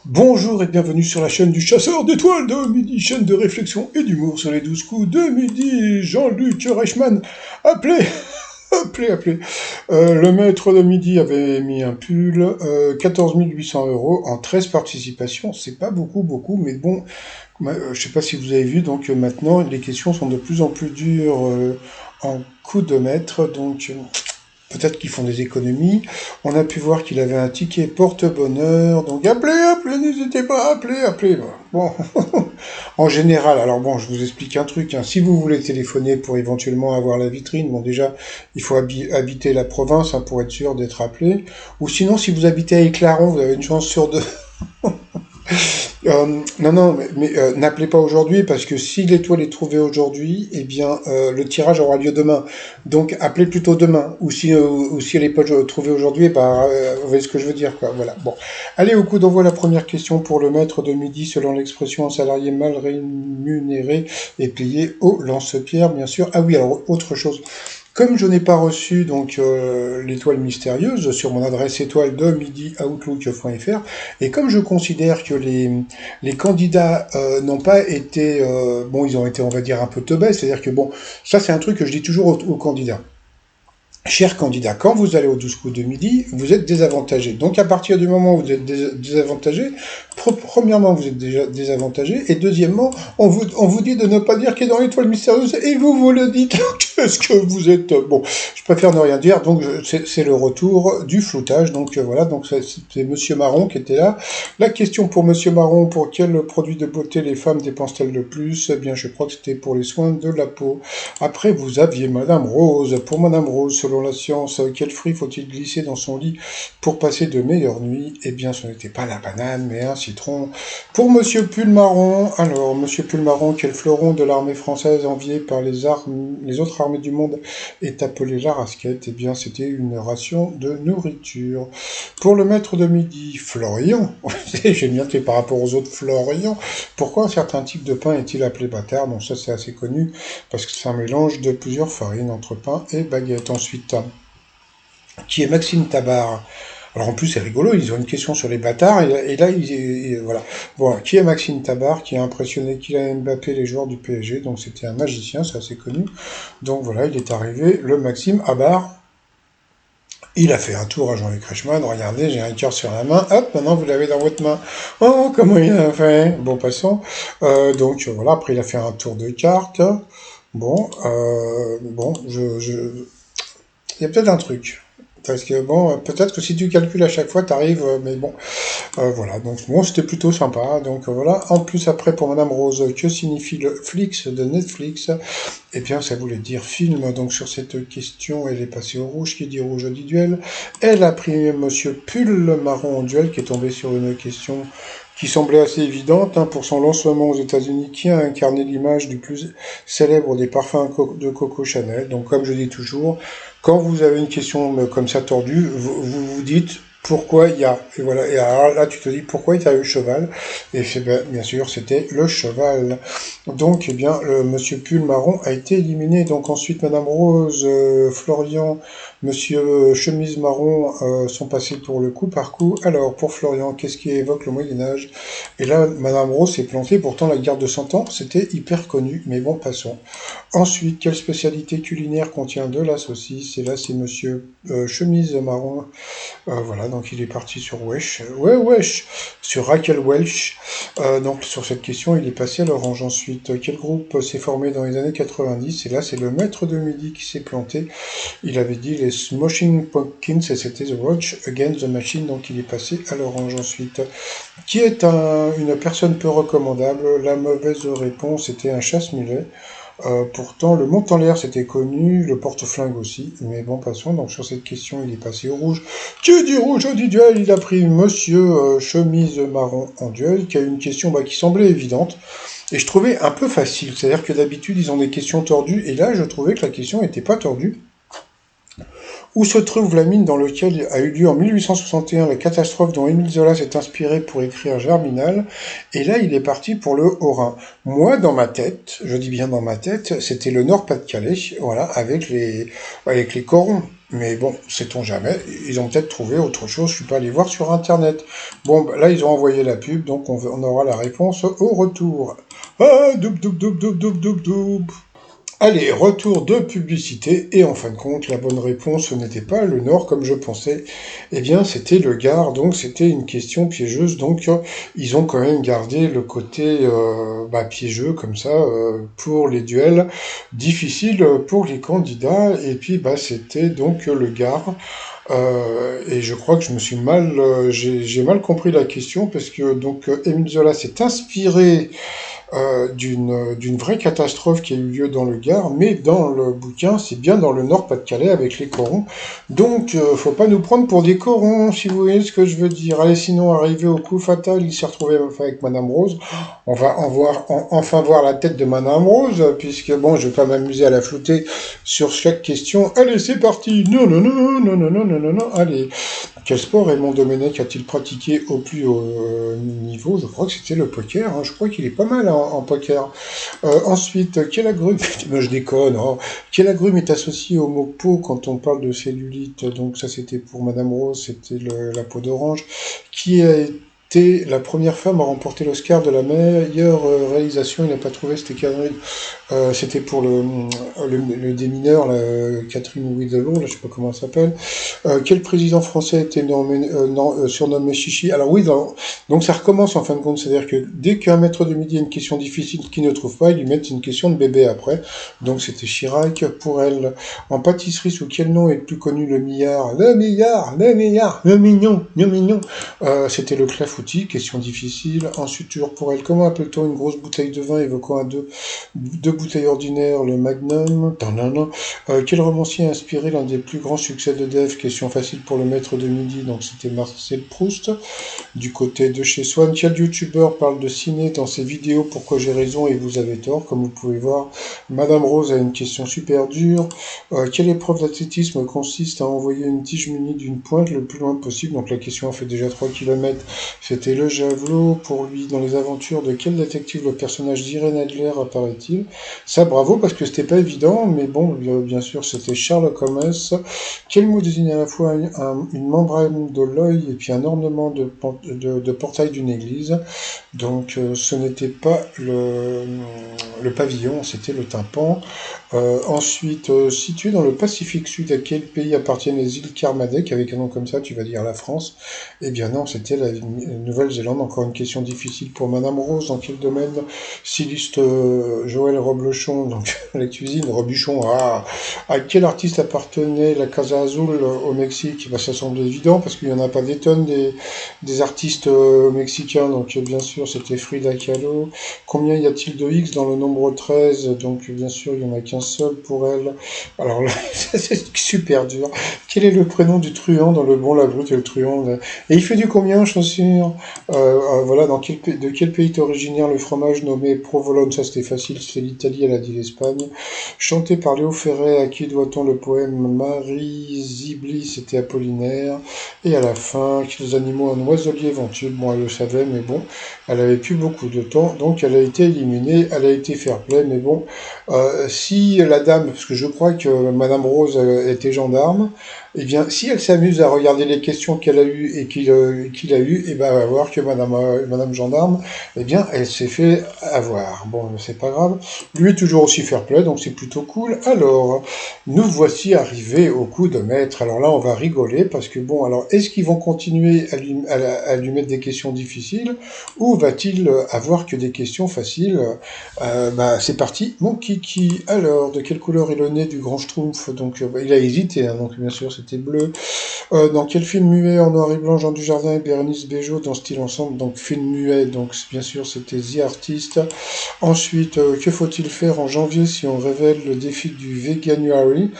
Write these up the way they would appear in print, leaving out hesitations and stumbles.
Bonjour et bienvenue sur la chaîne du chasseur d'étoiles de midi, chaîne de réflexion et d'humour sur les 12 coups de midi. Jean-Luc Reichmann, appelez, appelez. Le maître de midi avait mis un pull, 14 800 € en 13 participations. C'est pas beaucoup, mais bon, je sais pas si vous avez vu, donc maintenant les questions sont de plus en plus dures en coup de maître, donc peut-être qu'ils font des économies. On a pu voir qu'il avait un ticket porte-bonheur. Donc appelez, n'hésitez pas, appelez. Bon, en général, alors bon, je vous explique un truc. Hein. Si vous voulez téléphoner pour éventuellement avoir la vitrine, bon déjà, il faut habiter la province hein, pour être sûr d'être appelé. Ou sinon, si vous habitez à Éclaron, vous avez une chance sur deux. Non, mais n'appelez pas aujourd'hui parce que si l'étoile est trouvée aujourd'hui, eh bien le tirage aura lieu demain. Donc appelez plutôt demain. Ou si elle n'est pas trouvée aujourd'hui, eh ben, vous voyez ce que je veux dire, quoi. Voilà. Bon, allez au coup d'envoi la première question pour le maître de midi, selon l'expression un salarié mal rémunéré et payé au lance-pierre, bien sûr. Ah oui, alors autre chose. Comme je n'ai pas reçu donc l'étoile mystérieuse sur mon adresse étoile de midi@outlook.fr et comme je considère que les candidats n'ont pas été bon, ils ont été on va dire un peu teubés, c'est-à-dire que bon, ça c'est un truc que je dis toujours aux candidats. Chers candidats, quand vous allez au 12 coups de midi, vous êtes désavantagé. Donc à partir du moment où vous êtes désavantagé, premièrement, vous êtes déjà désavantagé, et deuxièmement, on vous dit de ne pas dire qu'il est dans l'étoile mystérieuse, et vous le dites. Qu'est-ce que vous êtes... Bon, je préfère ne rien dire, donc c'est le retour du floutage. Donc voilà, donc c'est Monsieur Marron qui était là. La question pour Monsieur Marron, pour quel produit de beauté les femmes dépensent-elles le plus? Eh bien, je crois que c'était pour les soins de la peau. Après, vous aviez Madame Rose. Pour Madame Rose, selon la science, quel fruit faut-il glisser dans son lit pour passer de meilleures nuits? Eh bien, ce n'était pas la banane, mais un citron. Pour Monsieur Pulmaron, alors, Monsieur Pulmaron, quel fleuron de l'armée française envié par les autres armées du monde est appelé la rasquette? Eh bien, c'était une ration de nourriture. Pour le maître de midi, Florian. J'ai bien fait par rapport aux autres Florian. Pourquoi un certain type de pain est-il appelé bâtard? Bon, ça, c'est assez connu parce que c'est un mélange de plusieurs farines entre pain et baguette. Ensuite, qui est Maxime Tabar. Alors en plus c'est rigolo, ils ont une question sur les bâtards et là voilà. Bon, qui est Maxime Tabar qui a impressionné Kylian Mbappé les joueurs du PSG, donc c'était un magicien, c'est assez connu. Donc voilà, il est arrivé, le Maxime Tabar. Il a fait un tour à Jean-Luc Reichmann, regardez, j'ai un cœur sur la main, hop, maintenant vous l'avez dans votre main. Oh, comment il a fait? Bon, passons. Donc voilà, après il a fait un tour de cartes. Bon, il y a peut-être un truc. Parce que bon, peut-être que si tu calcules à chaque fois, t'arrives, mais bon, voilà. Donc bon, c'était plutôt sympa. Donc voilà. En plus après pour Madame Rose, que signifie le Flix de Netflix? Eh bien, ça voulait dire film. Donc sur cette question, elle est passée au rouge. Qui dit rouge dit duel. Elle a pris Monsieur Pull Marron en duel, qui est tombé sur une question qui semblait assez évidente hein, pour son lancement aux États-Unis, qui a incarné l'image du plus célèbre des parfums de Coco Chanel. Donc, comme je dis toujours, quand vous avez une question comme ça tordue, vous dites pourquoi il y a. Et voilà. Et alors là, tu te dis pourquoi il y a eu le cheval. Et bien sûr, c'était le cheval. Donc, eh bien, le Monsieur Pull Marron a été éliminé. Donc ensuite, Madame Rose, Florian, Monsieur Chemise Marron sont passés pour le coup par coup. Alors, pour Florian, qu'est-ce qui évoque le Moyen-Âge? Et là, Madame Rose s'est plantée. Pourtant, la guerre de 100 ans, c'était hyper connu. Mais bon, passons. Ensuite, quelle spécialité culinaire contient de la saucisse? Et là, c'est Monsieur Chemise Marron. Voilà, donc il est parti sur Wesh. Ouais, Wesh. Sur Raquel Welch. Donc, sur cette question, il est passé à l'orange. Ensuite, quel groupe s'est formé dans les années 90? Et là, c'est le maître de midi qui s'est planté. Il avait dit les Smashing Pumpkins et c'était The Roach Against the Machine, donc il est passé à l'orange ensuite. Qui est une personne peu recommandable? La mauvaise réponse était un chasse-mulet. Pourtant, le monte en l'air, c'était connu, le porte-flingue aussi. Mais bon, passons. Donc, sur cette question, il est passé au rouge. Qui dit rouge dit duel? Il a pris Monsieur Chemise Marron en duel, qui a une question qui semblait évidente. Et je trouvais un peu facile. C'est-à-dire que d'habitude, ils ont des questions tordues. Et là, je trouvais que la question n'était pas tordue. Où se trouve la mine dans laquelle a eu lieu en 1861 la catastrophe dont Émile Zola s'est inspiré pour écrire Germinal? Et là, il est parti pour le Haut-Rhin. Moi, dans ma tête, je dis bien dans ma tête, c'était le Nord-Pas-de-Calais, voilà, avec les corons. Mais bon, sait-on jamais, ils ont peut-être trouvé autre chose, je suis pas allé voir sur Internet. Bon, bah, là, ils ont envoyé la pub, donc on aura la réponse au retour. Ah, doup, doup, doup, doup, doup, doup, doup. Allez, retour de publicité, et en fin de compte, la bonne réponse, ce n'était pas le Nord comme je pensais, eh bien c'était le Gard, donc c'était une question piégeuse, donc ils ont quand même gardé le côté piégeux comme ça pour les duels difficiles pour les candidats, et puis c'était donc le Gard. Et je crois que je me suis j'ai mal compris la question parce que donc Émile Zola s'est inspiré d'une vraie catastrophe qui a eu lieu dans le Gard, mais dans le bouquin, c'est bien dans le Nord-Pas-de-Calais avec les corons. Donc, faut pas nous prendre pour des corons, si vous voyez ce que je veux dire. Allez, sinon, arrivé au coup fatal, il s'est retrouvé avec Madame Rose. On va enfin voir la tête de Madame Rose, puisque bon, je vais pas m'amuser à la flouter sur chaque question. Allez, c'est parti. Non, non, non, non, non, non, non, non, non. Allez. Quel sport Raymond Domenech a-t-il pratiqué au plus haut niveau? Je crois que c'était le poker. Hein. Je crois qu'il est pas mal en poker. Ensuite, quel agrume... je déconne. Hein. Quel agrume est associé au mot peau quand on parle de cellulite? Donc ça, c'était pour Madame Rose, c'était la peau d'orange. Qui a été la première femme à remporter l'Oscar de la meilleure réalisation? Il n'a pas trouvé, c'était Catherine. C'était pour le démineur, là, Catherine Withelow, là, je sais pas comment elle s'appelle. Quel président français a été surnommé Chichi? Alors oui, donc ça recommence en fin de compte, c'est-à-dire que dès qu'un maître de midi a une question difficile qu'il ne trouve pas, ils lui mettent une question de bébé après. Donc c'était Chirac. Pour elle, en pâtisserie, sous quel nom est plus connu le millard? Le millard, le millard, le mignon, le mignon. C'était le clafoutis, question difficile. Ensuite, toujours pour elle, comment appelle-t-on une grosse bouteille de vin évoquant deux bouteilles ordinaires, le Magnum? Quel romancier a inspiré l'un des plus grands succès de Dave? Question facile pour le maître de midi, donc c'était Marcel Proust. Du côté de chez Swan, quel youtubeur parle de ciné dans ses vidéos? Pourquoi j'ai raison et vous avez tort? Comme vous pouvez voir, Madame Rose a une question super dure. Quelle épreuve d'athlétisme consiste à envoyer une tige munie d'une pointe le plus loin possible? Donc la question a fait déjà 3 km. C'était le javelot. Pour lui, dans les aventures de quel détective le personnage d'Irène Adler apparaît-il? Ça, bravo, parce que c'était pas évident, mais bon, bien sûr, c'était Sherlock Holmes. Quel mot désigne à la fois une membrane de l'œil et puis un ornement de portail d'une église? Donc, ce n'était pas le pavillon, c'était le tympan. Ensuite, situé dans le Pacifique Sud, à quel pays appartiennent les îles Kermadec? Avec un nom comme ça, tu vas dire la France. Eh bien non, c'était la Nouvelle-Zélande. Encore une question difficile pour Madame Rose. Dans quel domaine s'illustre Joël Robuchon? Donc la cuisine, Robuchon. Ah, à quel artiste appartenait la Casa Azul au Mexique? Ça semble évident parce qu'il n'y en a pas des tonnes des artistes mexicains. Donc bien sûr, c'était Frida Kahlo. Combien y a-t-il de X dans le nombre 13? Donc bien sûr, il n'y en a qu'un seul pour elle. Alors là, c'est super dur. Quel est le prénom du truand dans Le Bon, la Brute et le truand? Et il fait du combien, chaussure? Voilà, de quel pays est originaire le fromage nommé provolone? Ça c'était facile, c'était l'Italie, elle a dit l'Espagne. Chanté par Léo Ferré, à qui doit-on le poème Marie Zibli? C'était Apollinaire. Et à la fin, quels animaux un oiselier ventule? Bon, elle le savait, mais bon, elle avait plus beaucoup de temps, donc elle a été éliminée, elle a été fair-play, mais bon, si la dame, parce que je crois que Madame Rose était gendarme, eh bien, si elle s'amuse à regarder les questions qu'elle a eues et qu'il a eues, eh ben, elle va voir que Madame Gendarme, eh bien, elle s'est fait avoir. Bon, c'est pas grave. Lui est toujours aussi fair-play, donc c'est plutôt cool. Alors, nous voici arrivés au coup de maître. Alors là, on va rigoler parce que bon, alors, est-ce qu'ils vont continuer à lui mettre des questions difficiles ou va-t-il avoir que des questions faciles? C'est parti, mon kiki. Alors, de quelle couleur est le nez du grand Schtroumpf? Donc, il a hésité, hein, donc bien sûr, c'était bleu. Dans quel film muet en noir et blanc Jean Dujardin et Bérénice Bejo dans Style Ensemble? Donc, film muet, donc bien sûr, c'était The Artist. Ensuite, que faut-il faire en janvier si on révèle le défi du Veganuary?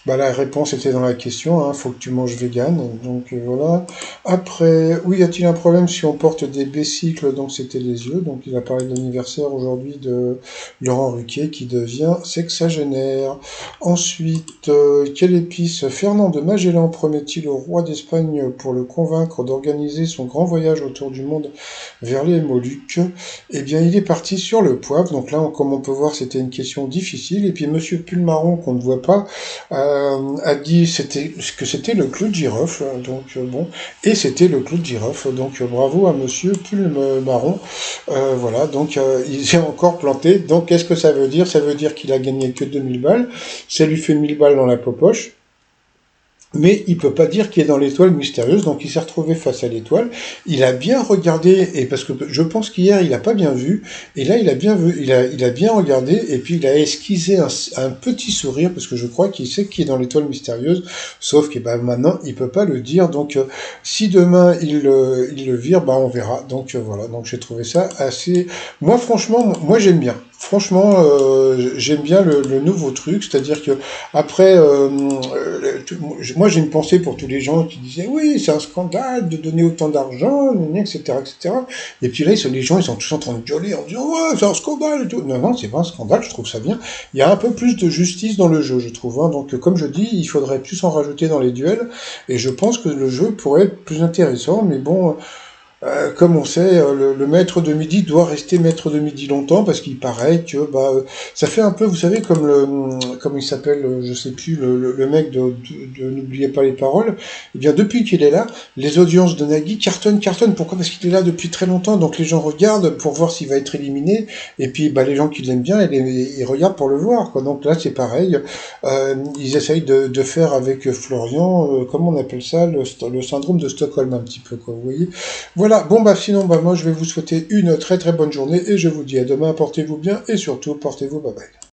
La réponse était dans la question, hein, faut que tu manges vegan, donc voilà. Après, oui, y a-t-il un problème si on porte des bicycles? Donc c'était les yeux, donc il a parlé de l'anniversaire aujourd'hui de Laurent Ruquier qui devient sexagénaire. Ensuite, quelle épice Fernand de Magellan promet-il au roi d'Espagne pour le convaincre d'organiser son grand voyage autour du monde vers les Moluques? Eh bien, il est parti sur le poivre. Donc là, comme on peut voir, c'était une question difficile. Et puis, Monsieur Pulmaron, qu'on ne voit pas, a dit que c'était le clou de girofle. Donc bon, et c'était le clou de girofle. Donc bravo à Monsieur Pulmaron. Voilà, donc il s'est encore planté. Donc qu'est-ce que ça veut dire? Ça veut dire qu'il a gagné que 2000 balles. Ça lui fait 1000 balles dans la poche. Mais il peut pas dire qu'il est dans l'étoile mystérieuse, donc il s'est retrouvé face à l'étoile. Il a bien regardé, et parce que je pense qu'hier il a pas bien vu, et là il a bien vu, il a bien regardé, et puis il a esquissé un petit sourire, parce que je crois qu'il sait qu'il est dans l'étoile mystérieuse, sauf que bah, maintenant il peut pas le dire, donc si demain il le vire, bah on verra. Donc voilà, donc j'ai trouvé ça assez... Moi franchement, moi j'aime bien. Franchement, j'aime bien le nouveau truc, c'est-à-dire que après, moi j'ai une pensée pour tous les gens qui disaient oui, c'est un scandale de donner autant d'argent, etc., etc. Et puis là, les gens ils sont tous en train de gueuler en disant ouais, c'est un scandale et tout. Non, non, c'est pas un scandale, je trouve ça bien. Il y a un peu plus de justice dans le jeu, je trouve. Hein. Donc, comme je dis, il faudrait plus en rajouter dans les duels, et je pense que le jeu pourrait être plus intéressant, mais bon. Comme on sait, le maître de midi doit rester maître de midi longtemps parce qu'il paraît que bah ça fait un peu, vous savez, comme il s'appelle, je sais plus, le mec de N'oubliez pas les paroles. Eh bien, depuis qu'il est là, les audiences de Nagui cartonnent. Pourquoi? Parce qu'il est là depuis très longtemps, donc les gens regardent pour voir s'il va être éliminé. Et puis, bah les gens qui l'aiment bien, ils regardent pour le voir, quoi. Donc là, c'est pareil. Ils essayent de faire avec Florian, comment on appelle ça, le syndrome de Stockholm un petit peu, quoi. Vous voyez? Voilà, bon bah sinon bah moi je vais vous souhaiter une très très bonne journée et je vous dis à demain, portez-vous bien et surtout portez-vous bye bye.